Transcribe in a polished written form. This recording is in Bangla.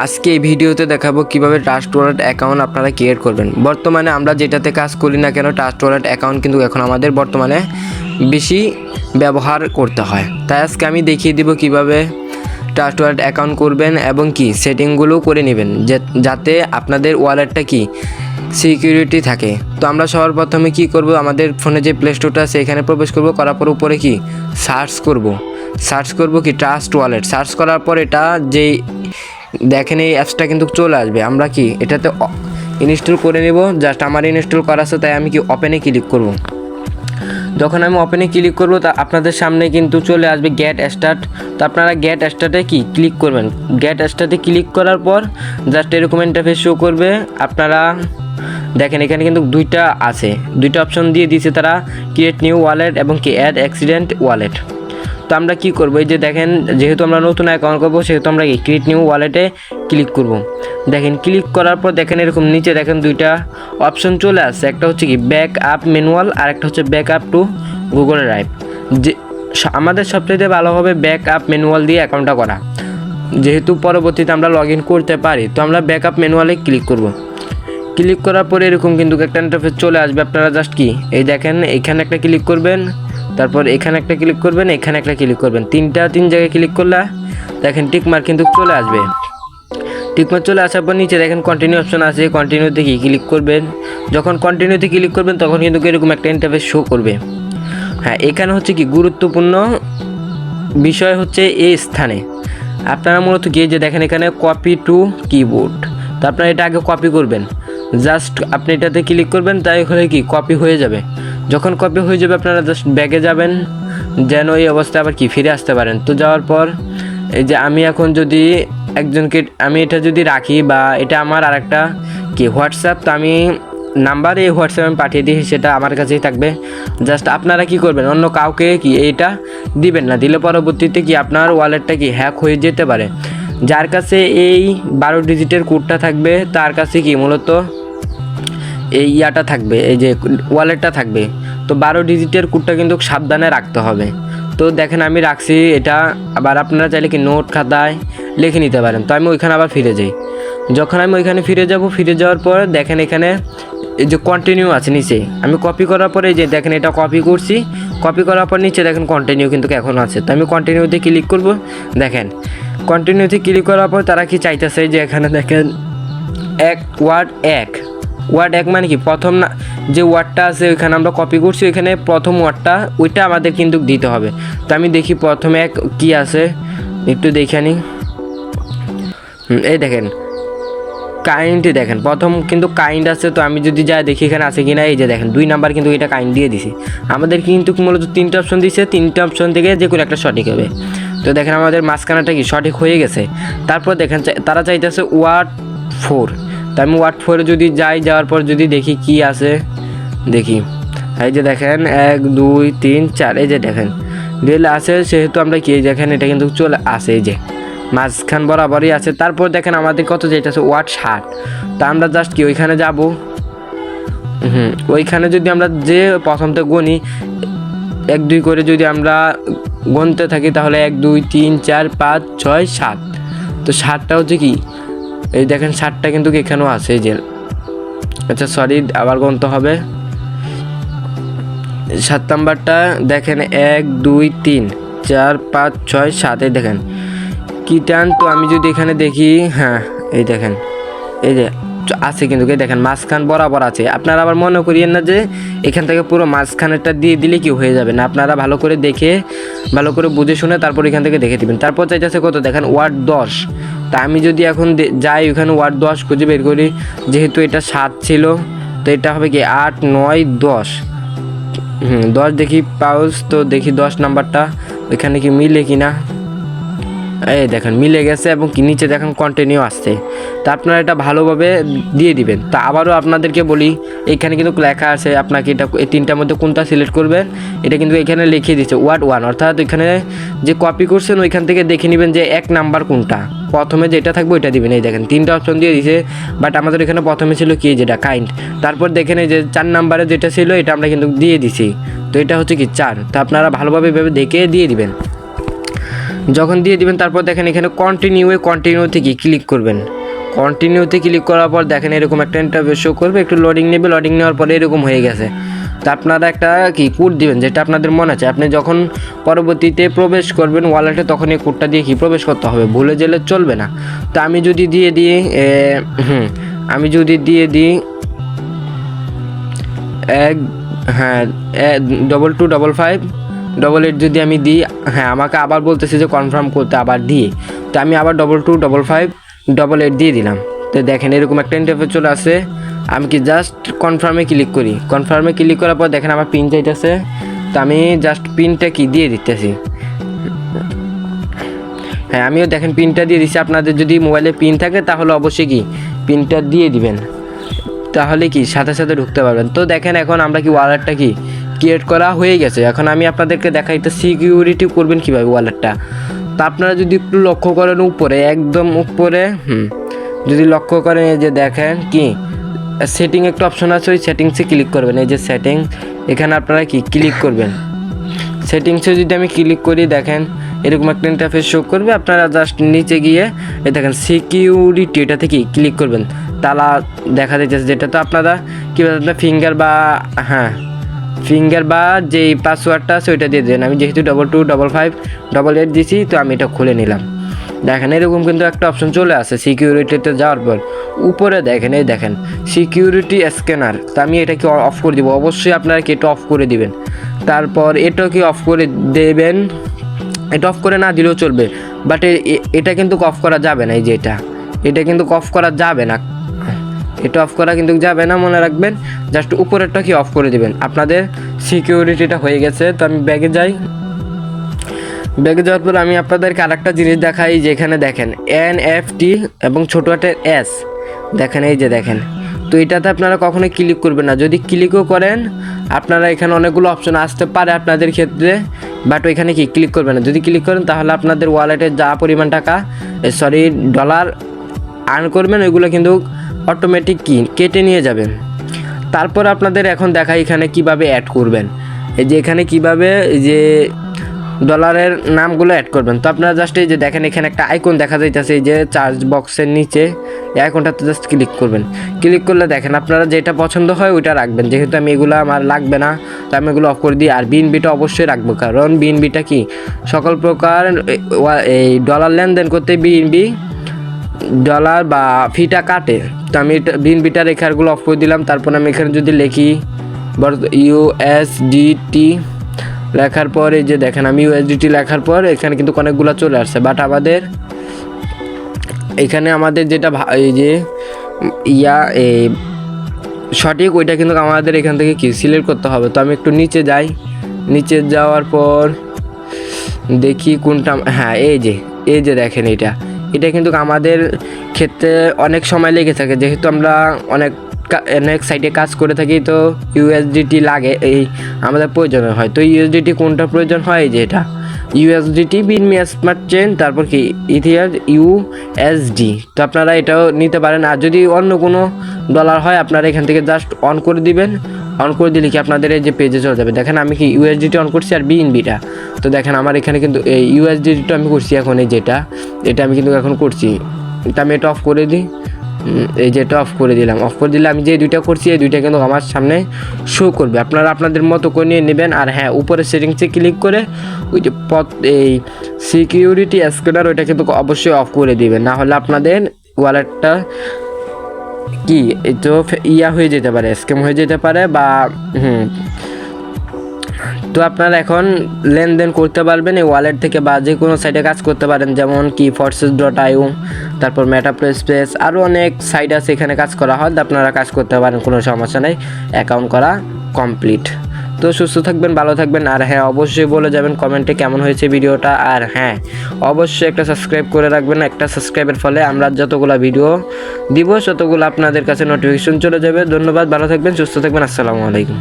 আজকে এই ভিডিওতে দেখাবো কিভাবে ট্রাস্ট ওয়ালেট অ্যাকাউন্ট আপনারা ক্রিয়েট করবেন। বর্তমানে আমরা যেটাতে কাজ করি না কেন, ট্রাস্ট ওয়ালেট অ্যাকাউন্ট কিন্তু এখন আমাদের বর্তমানে বেশি ব্যবহার করতে হয়। তাই আজকে আমি দেখিয়ে দিব কিভাবে ট্রাস্ট ওয়ালেট অ্যাকাউন্ট করবেন এবং কি সেটিংগুলো করে নেবেন যাতে আপনাদের ওয়ালেটটা কি সিকিউরিটি থাকে। তো আমরা সবার প্রথমে কি করব, আমাদের ফোনে যে প্লে স্টোরটা আছে এখানে প্রবেশ করব, করার পর উপরে কি সার্চ করব কি ট্রাস্ট ওয়ালেট। সার্চ করার পর এটা যেই দেখেন এই অ্যাপসটা কিন্তু চলে আসবে। আমরা কি এটাতে ইনস্টল করে নেব। জাস্ট আমার ইনস্টল করা আছে তাই আমি কি ওপেনে ক্লিক করব। যখন আমি ওপেনে ক্লিক করব তা আপনাদের সামনে কিন্তু চলে আসবে গেট স্টার্ট। তো আপনারা গেট স্টার্টে কি ক্লিক করবেন। গেট স্টার্টে ক্লিক করার পর জাস্ট এরকম ইন্টারফেস শো করবে। আপনারা দেখেন এখানে কিন্তু দুইটা অপশন দিয়ে দিয়েছে তারা, ক্রিয়েট নিউ ওয়ালেট এবং কি অ্যাড অ্যাক্সিডেন্ট ওয়ালেট। তো আমরা কি করব, এই যে দেখেন যেহেতু আমরা নতুন অ্যাকাউন্ট করব সেহেতু আমরা কি ক্রিয়েট নিউ ওয়ালেটে ক্লিক করব। দেখেন ক্লিক করার পর দেখেন এরকম নিচে দেখেন দুইটা অপশন চলে আসছে, একটা হচ্ছে কি ব্যাক আপ ম্যানুয়াল আর একটা হচ্ছে back up to Google drive. যে আমাদের সবচেয়ে ভালো হবে ব্যাক আপ ম্যানুয়াল দিয়ে অ্যাকাউন্টটা করা, যেহেতু পরবর্তীতে আমরা লগ ইন করতে পারি। তো আমরা ব্যাক আপ ম্যানুয়ালে ক্লিক করব। ক্লিক করার পরে এরকম কিন্তু একটা ইন্টারফেস চলে আসবে। আপনারা জাস্ট কি এই দেখেন এখানে একটা ক্লিক করবেন, তারপর এখানে একটা ক্লিক করবেন, এখানে একটা ক্লিক করবেন, তিন জায়গায় ক্লিক করলে দেখেন টিকমার্ক কিন্তু চলে আসবে। টিকমার্ক চলে আসার পর নিচে দেখেন কন্টিনিউ অপশন আছে, কন্টিনিউতে কি ক্লিক করবেন। যখন কন্টিনিউতে ক্লিক করবেন তখন কিন্তু এরকম একটা ইন্টারফেস শো করবে। হ্যাঁ, এখানে হচ্ছে কি গুরুত্বপূর্ণ বিষয় হচ্ছে এই স্থানে আপনারা মূলত গিয়ে যে দেখেন এখানে কপি টু কিবোর্ড। তো আপনারা এটা আগে কপি করবেন। জাস্ট আপনি এটাতে ক্লিক করবেন, তাই হলে কি কপি হয়ে যাবে। যখন কপি হয়ে যাবে আপনারা জাস্ট ব্যাগে যাবেন, যেন এই অবস্থায় আবার কি ফিরে আসতে পারেন। তো যাওয়ার পর এই যে আমি এখন যদি একজনকে আমি এটা যদি রাখি বা এটা আমার আরেকটা কি হোয়াটসঅ্যাপ, তো আমি নাম্বার এই হোয়াটসঅ্যাপে আমি পাঠিয়ে দিই, সেটা আমার কাছেই থাকবে। জাস্ট আপনারা কি করবেন, অন্য কাউকে কি এইটা দিবেন না, দিলে পরবর্তীতে কি আপনার ওয়ালেটটা কি হ্যাক হয়ে যেতে পারে। যার কাছে এই 12 ডিজিটের কোডটা থাকবে তার কাছে কি মূলত এই ইয়াটা থাকবে, এই যে ওয়ালেটটা থাকবে। তো 12 ডিজিটের কোডটা কিন্তু সাবধানে রাখতে হবে। তো দেখেন আমি রাখছি এটা, আবার আপনারা চাইলে কি নোট খাতায় লিখে নিতে পারেন। তো আমি ওইখানে আবার ফিরে যাই। যখন আমি ওইখানে ফিরে যাওয়ার পর দেখেন এখানে এই যে কন্টিনিউ আছে নিচে, আমি কপি করার পরে যে দেখেন এটা কপি করছি, কপি করার পর নিচে দেখেন কন্টিনিউ কিন্তু এখন আছে। তো আমি কন্টিনিউতে ক্লিক করব। দেখেন কন্টিনিউতে ক্লিক করার পর তারা কি চাইতেছে যে এখানে দেখেন ওয়ার্ড এক মানে কি প্রথম না যে ওয়ার্ডটা আছে ওইখানে আমরা কপি করছি, ওইখানে প্রথম ওয়ার্ডটা ওইটা আমাদের কিন্তু দিতে হবে। তো আমি দেখি প্রথমে এক কি আছে একটু দেখে নিই। এই দেখেন কাইন্ড, দেখেন প্রথম কিন্তু কাইন্ড আছে। তো আমি যদি যাই দেখি এখানে আছে কিনা, এই যে দেখেন 2 নাম্বার কিন্তু এটা কাইন্ড দিয়ে দিছি। আমাদের কিন্তু মূলত 3টে অপশন দিয়েছে, 3টে অপশন থেকে যে কোনো একটা সঠিক হবে। তো দেখেন আমাদের মাঝখানাটা কি সঠিক হয়ে গেছে। তারপর দেখেন তারা চাইতেছে ওয়ার্ড 4। তো আমি ওয়ার্ড 4-এ যদি যাওয়ার পর যদি দেখি কি আছে, দেখি এই যে দেখেন 1 2 3 4, এই যে দেখেন রেল আছে, সেহেতু আমরা কি দেখেন এটা কিন্তু চলে আসে, এই যে মাঝখান বরাবরই আছে। তারপর দেখেন আমাদের কত যেতেছে ওয়ার্ড 60। তা আমরা জাস্ট কি ওইখানে যাব। ওইখানে যদি আমরা যে প্রথমতে গণি 1 2 করে যদি আমরা গণতে থাকি তাহলে 1 2 3 4 5 6 7। তো 7টা হচ্ছে কি এই দেখেন 7টা কিন্তু এখানেও আছে, এই যে আচ্ছা সরি আবার গণতে হবে। 7 নাম্বারটা দেখেন 1 2 3 4 5 6 7, এই দেখেন কি টান। তো আমি যদি এখানে দেখি, হ্যাঁ এই দেখেন এই যে আছে কিন্তু এই দেখেন মাঝখান বরাবর আছে। আপনারা আবার মনে করিয়েন না যে এখান থেকে পুরো মাঝখানেরটা দিয়ে দিলে কি হয়ে যাবে না, আপনারা ভালো করে দেখে ভালো করে বুঝে শুনে তারপর এখান থেকে দেখে দিবেন। তারপর চাইতেছে কত দেখেন ওয়ার্ড 10। তা আমি যদি এখন যাই ওখানে ওয়ার্ড 10 খুঁজে বের করি, যেহেতু এটা 7 ছিল তো এটা হবে কি 8 9 10। 10 দেখি পাউজ, তো দেখি 10 নাম্বারটা ওইখানে কি মিলে কিনা। এই দেখেন মিলে গেছে এবং কি নিচে দেখেন কন্টিনিউ আসছে। তা আপনারা এটা ভালোভাবে দিয়ে দিবেন। তা আবারও আপনাদেরকে বলি এখানে কিন্তু লেখা আছে আপনাকে এটা এই 3টার মধ্যে কোনটা সিলেক্ট করবেন, এটা কিন্তু এখানে লিখে দিচ্ছে ওয়ার্ড 1, অর্থাৎ এখানে যে কপি করছেন ওইখান থেকে দেখে নেবেন যে 1 নাম্বার কোনটা, প্রথমে যেটা থাকবে ওইটা দিবেন। এই দেখেন 3টা অপশন দিয়ে দিয়েছে, বাট আমাদের এখানে প্রথমে ছিল কি যেটা কাইন্ড। তারপর দেখেন এই যে 4 নাম্বারে যেটা ছিল এটা আমরা কিন্তু দিয়ে দিছি। তো এটা হচ্ছে কি 4। তো আপনারা ভালোভাবে দেখে দিয়ে দিবেন। যখন দিয়ে দিবেন তারপর দেখেন এখানে কন্টিনিউতে ক্লিক করবেন। কন্টিনিউতে ক্লিক করার পর দেখেন এরকম একটা ইন্টারফেস শো করবে, একটু লোডিং নেবে, লোডিং নেওয়ার পরে এরকম হয়ে গেছে। তো আপনারা একটা কোড দিবেন যেটা আপনাদের মনে আছে। আপনি যখন পরবর্তীতে প্রবেশ করবেন ওয়ালেটে তখন এই কোডটা দিয়ে প্রবেশ করতে হবে, ভুলে গেলে চলবে না। তো আমি যদি দিয়ে দিই এক 225588 যদি আমি দিই, হ্যাঁ আমাকে আবার বলতেছে যে কনফার্ম করতে, আবার দিয়ে। তো আমি আবার 225588 দিয়ে দিলাম। তো দেখেন এরকম একটা ইন্টারফেস চলে আসে। আমি কি জাস্ট কনফার্মে ক্লিক করি, কনফার্মে ক্লিক করার পর দেখেন আমার পিন চাইতেছে। তো আমি জাস্ট পিনটা দিয়ে দিতেছি। হ্যাঁ আমিও দেখেন পিনটা দিয়ে দিচ্ছি। আপনাদের যদি মোবাইলে পিন থাকে তাহলে অবশ্যই পিনটা দিয়ে দিবেন, তাহলে সাথে সাথে ঢুকতে পারবেন। তো দেখেন এখন আমরা ওয়ালেটটা ক্রিয়েট করা হয়ে গেছে। এখন আমি আপনাদেরকে দেখাই তো সিকিউরিটি করবেন কীভাবে ওয়ালেটটা। তো আপনারা যদি একটু লক্ষ্য করেন উপরে, একদম উপরে যদি লক্ষ্য করেন, এই যে দেখেন সেটিং একটা অপশন আছে, ওই সেটিংসে ক্লিক করবেন। এই যে সেটিং, এখানে আপনারা ক্লিক করবেন। সেটিংসে যদি আমি ক্লিক করি দেখেন এরকম একটা ইন্টারফেস শো করবে। আপনারা জাস্ট নিচে গিয়ে এই দেখেন সিকিউরিটি, এটা থেকে ক্লিক করবেন। তালা দেখা যাচ্ছে যেটা, তো আপনারা কীভাবে ফিঙ্গার বা যেই পাসওয়ার্ডটা আছে ওইটা দিয়ে দেবেন। আমি যেহেতু 225588 দিয়েছি, তো আমি এটা খুলে নিলাম। দেখেন এরকম কিন্তু একটা অপশন চলে আসে সিকিউরিটিতে যাওয়ার পর। উপরে দেখেন এই দেখেন সিকিউরিটি স্ক্যানার। তো আমি এটা অফ করে দিব। অবশ্যই আপনারা এটা অফ করে দিবেন। তারপর এটাও অফ করে দেবেন। এটা অফ করে না দিলেও চলবে, বাট এটা কিন্তু অফ করা যাবে না। এই যে এটা কিন্তু অফ করা যাবে না, এটা অফ করা কিন্তু যাবে না, মনে রাখবেন। জাস্ট উপরেরটা অফ করে দিবেন। আপনাদের সিকিউরিটিটা হয়ে গেছে। তো আমি ব্যাগে যাই। ব্যাগে যাওয়ার পর আমি আপনাদেরকে আরেকটা জিনিস দেখাই, যেখানে দেখেন NFT এবং ছোটো একটা S দেখেন, এই যে দেখেন। তো এটাতে আপনারা কখনোই ক্লিক করবেন না। যদি ক্লিকও করেন আপনারা এখানে অনেকগুলো অপশন আসতে পারে আপনাদের ক্ষেত্রে, বাট ওইখানে ক্লিক করবেন না। যদি ক্লিক করেন তাহলে আপনাদের ওয়ালেটে যা পরিমাণ টাকা ডলার আর্ন করবেন ওইগুলো কিন্তু অটোমেটিক কেটে নিয়ে যাবেন। তারপর আপনাদের এখন দেখা এখানে কিভাবে অ্যাড করবেন। এই যে এখানে কিভাবে যে ডলারের নামগুলো অ্যাড করবেন। তো আপনারা জাস্ট এই যে দেখেন এখানে একটা আইকন দেখা যাইতেছে, এই যে চার্জ বক্সের নিচে এই আইকনটাতে জাস্ট ক্লিক করবেন। ক্লিক করলে দেখেন আপনারা যেটা পছন্দ হয় ওইটা রাখবেন। যেহেতু আমি এগুলো আমার লাগবে না, তো আমি এগুলো অফ করে দিই। আর বিএনবিটা অবশ্যই রাখবো, কারণ বিএনবিটা সকল প্রকার এই ডলার লেনদেন করতে বিএনবি ডলার বা ফিটা কাটে। তো আমি বিএনবিটা রেখারগুলো অফ করে দিলাম। তারপর আমি এখানে যদি লিখি USDT লেখার পর, এই যে দেখেন আমি USDT লেখার পর এখানে কিন্তু অনেকগুলো চলে আসছে। বাট আমাদের যেটা এই যে সঠিক ওইটা কিন্তু আমাদের এখান থেকে সিলেক্ট করতে হবে। তো আমি একটু নিচে যাই। নিচে যাওয়ার পর দেখি কোনটা, হ্যাঁ এই যে দেখেন এটা কিন্তু আমাদের ক্ষেত্রে অনেক সময় লেগে থাকে, যেহেতু আমরা অনেক সাইটে কাজ করে থাকি। তো USDT লাগে, এই আমাদের প্রয়োজন হয়। তো USDT কোনটা প্রয়োজন হয়, যে এটা USDT বিনমি স্মার্ট চেন, তারপর ইথিয়ার USD। তো আপনারা এটাও নিতে পারেন। আর যদি অন্য কোনো ডলার হয় আপনারা এখান থেকে জাস্ট অন করে দিবেন। অন করে দিলে আপনাদের এই যে পেজে চলে যাবে। দেখেন আমি USDT অন করছি আর বিএনবিটা। তো দেখেন আমার এখানে কিন্তু এই USDT আমি করছি এখন, এই এটা আমি কিন্তু এখন করছি। এটা আমি এটা অফ করে দিই। এই যে এটা অফ করে দিলাম। অফ করে দিলে আমি যে দুইটা করছি এই দুইটা কিন্তু আমার সামনে শো করবে। আপনারা আপনাদের মতো করে নিয়ে নেবেন। আর হ্যাঁ, উপরে সেটিংসে ক্লিক করে ওই যে এই সিকিউরিটি স্ক্যানার ওইটা কিন্তু অবশ্যই অফ করে দিবেন, না হলে আপনাদের ওয়ালেটটা এই তো হয়ে যেতে পারে, স্ক্যাম হয়ে যেতে পারে বা তো আপনারা এখন লেনদেন করতে পারবেন এই ওয়ালেট থেকে, বা যে কোনো সাইটে কাজ করতে পারেন, যেমন forces.io, তারপর মেটাপ্লেস, আরও অনেক সাইট আছে এখানে কাজ করা হয়। আপনারা কাজ করতে পারেন, কোনো সমস্যা নেই, অ্যাকাউন্ট করা কমপ্লিট। তো সুস্থ থাকবেন, ভালো থাকবেন। আর হ্যাঁ, অবশ্যই বলে যাবেন কমেন্টে কেমন হয়েছে ভিডিওটা। আর হ্যাঁ, অবশ্যই একটা সাবস্ক্রাইব করে রাখবেন। একটা সাবস্ক্রাইবের ফলে আমরা যতগুলো ভিডিও দিব ততগুলো আপনাদের কাছে নোটিফিকেশন চলে যাবে। ধন্যবাদ, ভালো থাকবেন, সুস্থ থাকবেন, আসসালামু আলাইকুম।